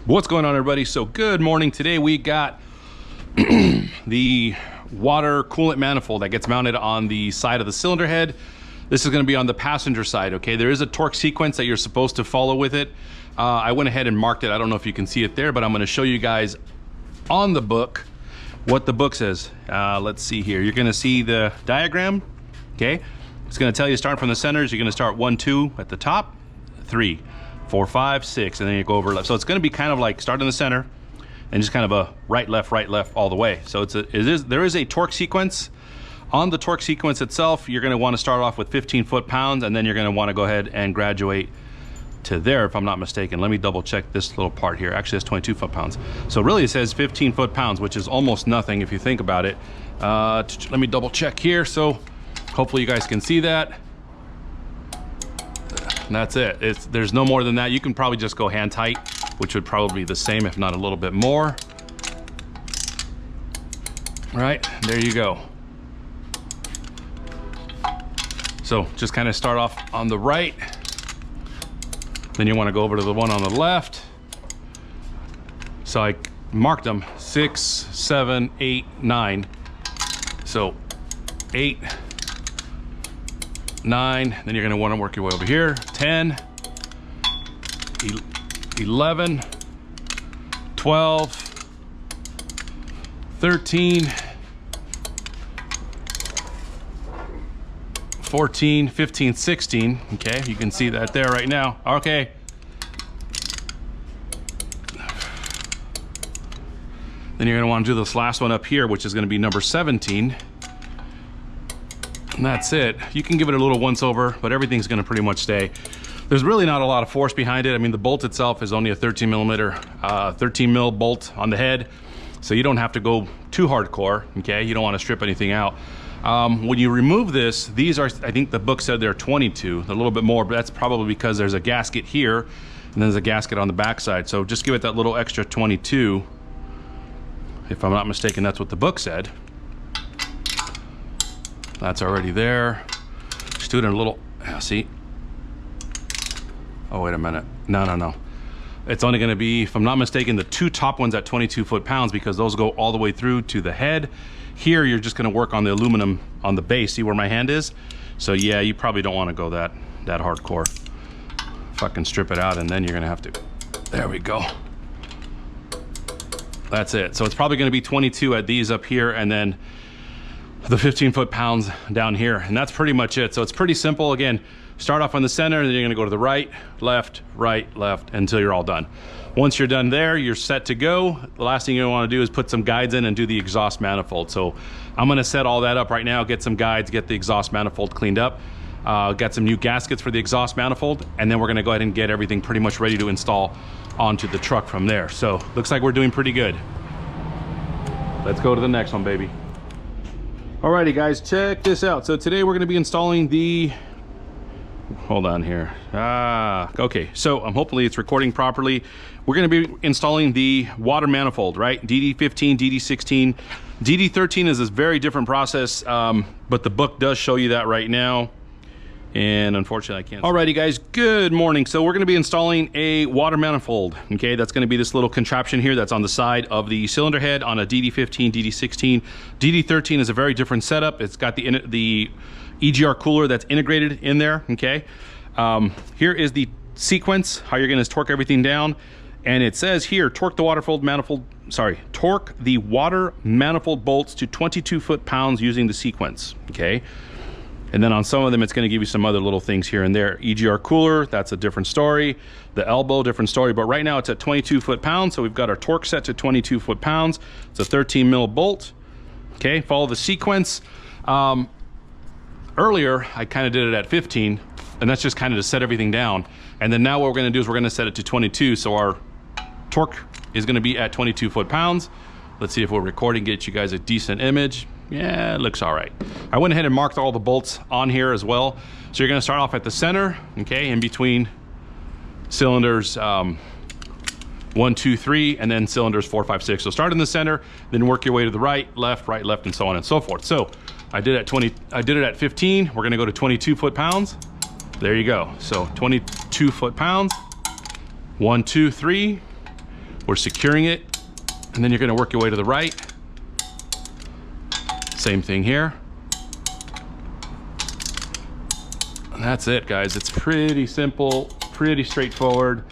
What's going on, everybody? So good morning. Today we got the water coolant manifold that gets mounted on the side of the cylinder head. This is going to be on the passenger side. Okay, there is a torque sequence that you're supposed to follow with it. I went ahead and marked it. I don't know if you can see it there, but I'm going to show you guys on the book what the book says. Let's see here. You're going to see the diagram. Okay, it's going to tell you starting from the centers. You're going to start 1, 2 at the top, 3, 4, 5, 6, and then you go over left. So it's going to be kind of like start in the center and just kind of a right left all the way. So there is a torque sequence. On the torque sequence itself, you're going to want to start off with 15 foot-pounds, and then you're going to want to go ahead and graduate to there, if I'm not mistaken. Let me double check this little part here. Actually, it's 22 foot-pounds. So really it says 15 foot-pounds, which is almost nothing if you think about it. Let me double check here. So hopefully you guys can see that. And that's it. There's no more than that. You can probably just go hand tight, which would probably be the same, if not a little bit more. All right, there you go. So just kind of start off on the right. Then you want to go over to the one on the left. So I marked them 6, 7, 8, 9. So 8, 9, then you're going to want to work your way over here. 10, 11, 12, 13, 14, 15, 16. Okay, you can see that there right now. Okay. Then you're going to want to do this last one up here, which is going to be number 17. And that's it. You can give it a little once over, but everything's going to pretty much stay. There's really not a lot of force behind it. I mean, the bolt itself is only a 13 mil bolt on the head, so you don't have to go too hardcore. Okay, you don't want to strip anything out. When you remove this, these are, I think the book said they're 22, a little bit more, but that's probably because there's a gasket here and then there's a gasket on the backside. So just give it that little extra 22. If I'm not mistaken, that's what the book said. That's already there. Just do it in a little, see? Oh, wait a minute. No. It's only going to be, if I'm not mistaken, the two top ones at 22 foot-pounds, because those go all the way through to the head. Here, you're just going to work on the aluminum on the base. See where my hand is? So yeah, you probably don't want to go that hardcore. Fucking strip it out, and then you're going to have to, there we go. That's it. So it's probably going to be 22 at these up here, and then the 15 foot-pounds down here, and that's pretty much it. So it's pretty simple. Again, start off on the center, and then you're going to go to the right, left, until you're all done. Once you're done there, you're set to go. The last thing you want to do is put some guides in and do the exhaust manifold. So I'm going to set all that up right now, get some guides, get the exhaust manifold cleaned up, got some new gaskets for the exhaust manifold, and then we're going to go ahead and get everything pretty much ready to install onto the truck from there. So looks like we're doing pretty good. Let's go to the next one, baby. Alrighty guys, check this out. So today we're going to be installing the, hold on here. Okay, so hopefully it's recording properly. We're going to be installing the water manifold, right? DD15, DD16. DD13 is a very different process, but the book does show you that right now. And unfortunately I can't. Alrighty guys, good morning. So we're going to be installing a water manifold. Okay, that's going to be this little contraption here that's on the side of the cylinder head on a DD15, DD16. DD13 is a very different setup. It's got the EGR cooler that's integrated in there. Okay, here is the sequence, how you're going to torque everything down. And it says here, torque the water manifold bolts to 22 foot-pounds using the sequence. Okay. And then on some of them, it's going to give you some other little things here and there. EGR cooler, that's a different story. The elbow, different story. But right now it's at 22 foot-pounds. So we've got our torque set to 22 foot-pounds. It's a 13 mil bolt. Okay, follow the sequence. Earlier, I kind of did it at 15, and that's just kind of to set everything down. And then now what we're going to do is we're going to set it to 22. So our torque is going to be at 22 foot-pounds. Let's see if we're recording, get you guys a decent image. Yeah, it looks all right. I went ahead and marked all the bolts on here as well. So you're going to start off at the center, okay, in between cylinders 1, 2, 3, and then cylinders 4, 5, 6. So start in the center, then work your way to the right, left, and so on and so forth. So I did it at 15. We're going to go to 22 foot-pounds. There you go. So 22 foot-pounds. 1, 2, 3. We're securing it, and then you're gonna work your way to the right. Same thing here. And that's it, guys. It's pretty simple, pretty straightforward.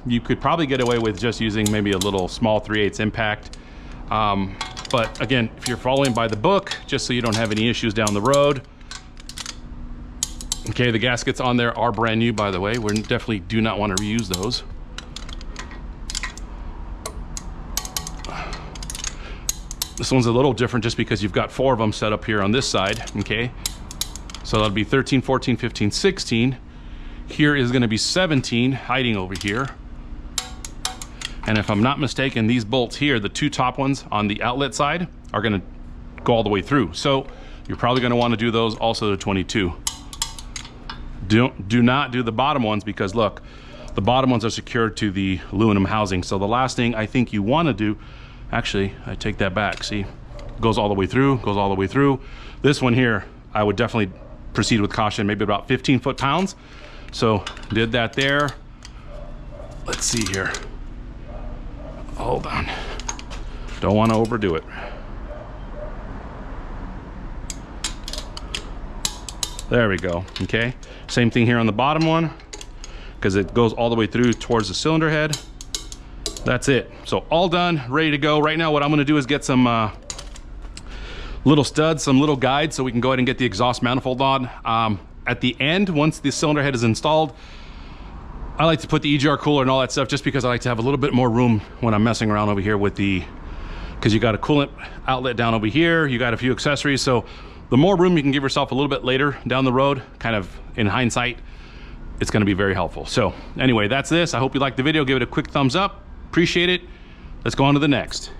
You could probably get away with just using maybe a little small 3/8 impact. But again, if you're following by the book, just so you don't have any issues down the road. Okay, the gaskets on there are brand new, by the way. We definitely do not want to reuse those. This one's a little different just because you've got 4 of them set up here on this side, okay? So that'll be 13, 14, 15, 16. Here is gonna be 17 hiding over here. And if I'm not mistaken, these bolts here, the 2 top ones on the outlet side, are gonna go all the way through. So you're probably gonna wanna do those also to 22. Do not do the bottom ones, because look, the bottom ones are secured to the aluminum housing. So the last thing I think you wanna do, actually, I take that back, see? Goes all the way through, goes all the way through. This one here, I would definitely proceed with caution, maybe about 15 foot-pounds. So did that there. Let's see here. Hold on. Don't want to overdo it. There we go, okay? Same thing here on the bottom one, because it goes all the way through towards the cylinder head. That's it. So all done, ready to go. Right now what I'm gonna do is get some little studs, some little guides, so we can go ahead and get the exhaust manifold on. At the end, once the cylinder head is installed, I like to put the EGR cooler and all that stuff, just because I like to have a little bit more room when I'm messing around over here with the, because you got a coolant outlet down over here, you got a few accessories, so the more room you can give yourself a little bit later down the road, kind of in hindsight, it's gonna be very helpful. So anyway, that's this. I hope you liked the video. Give it a quick thumbs up. Appreciate it. Let's go on to the next.